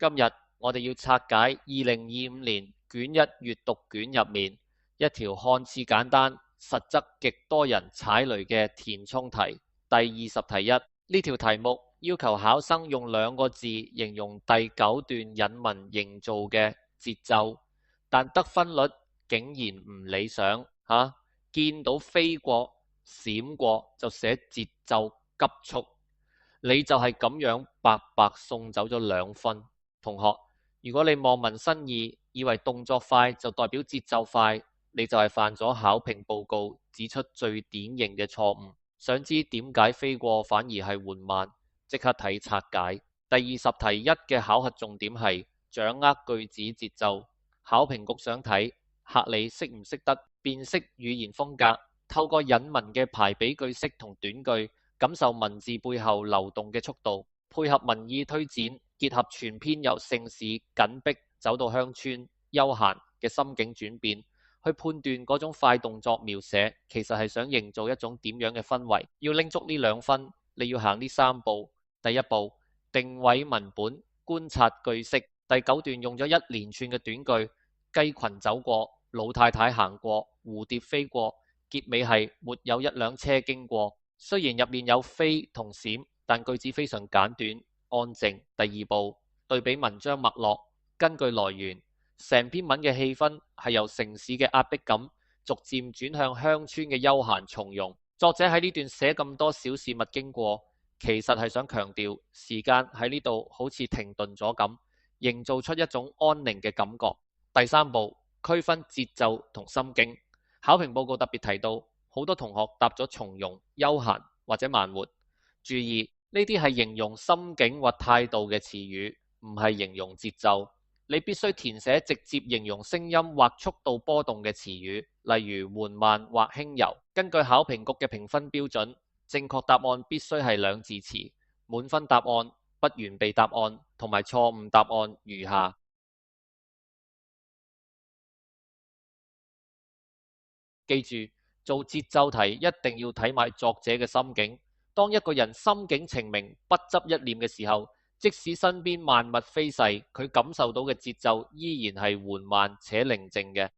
今日我哋要拆解2025年卷1閱讀卷入面一條看似簡單，實則極多人踩雷嘅填充題。第20題1，呢條題目要求考生用2個字形容第9段引文營造嘅節奏，但得分率竟然唔理想吓，見到飛過、閃過就寫節奏急促，你就係咁樣白白送走咗2分。同學，如果你望文生義，以為動作快就代表節奏快，你就係犯咗考評報告指出最典型嘅錯誤。想知點解飛過反而係緩慢？即刻睇拆解。第20題1嘅考核重點係掌握句子節奏。考評局想睇客你識唔識得辨識語言風格，透過引文嘅排比句式同短句，感受文字背後流動嘅速度，配合文意推展，結合全篇由城市緊迫走到鄉村悠閒嘅心境轉變，去判斷嗰種快動作描寫其實係想營造一種點樣嘅氛圍。要拎足呢2分，你要行呢3步。第1步，定位文本，觀察句式。第9段用咗一連串嘅短句，雞群走過，老太太行過，蝴蝶飛過，結尾係沒有一輛車經過。雖然入面有飛同閃，但句子非常簡短安靜。第2步，對比文章脈絡，根據來源，成篇文嘅氣氛係由城市嘅壓迫感逐漸轉向鄉村嘅悠閒從容。作者喺呢段寫咁多小事物經過，其實係想強調時間喺呢度好似停頓咗咁，營造出一種安寧嘅感覺。第3步，區分節奏同心境。考評報告特別提到，好多同學答咗從容、悠閒或者慢活。注意，呢啲係形容心境或態度嘅詞語，唔係形容節奏。你必須填寫直接形容聲音或速度波動嘅詞語，例如緩慢或輕柔。根據考評局嘅評分標準，正確答案必須係2字詞，滿分答案、不完備答案同埋錯誤答案如下。記住，做節奏題一定要睇埋作者嘅心境。當一個人心境澄明、不執一念嘅時候，即使身邊萬物飛逝，佢感受到嘅節奏依然係緩慢且寧靜嘅。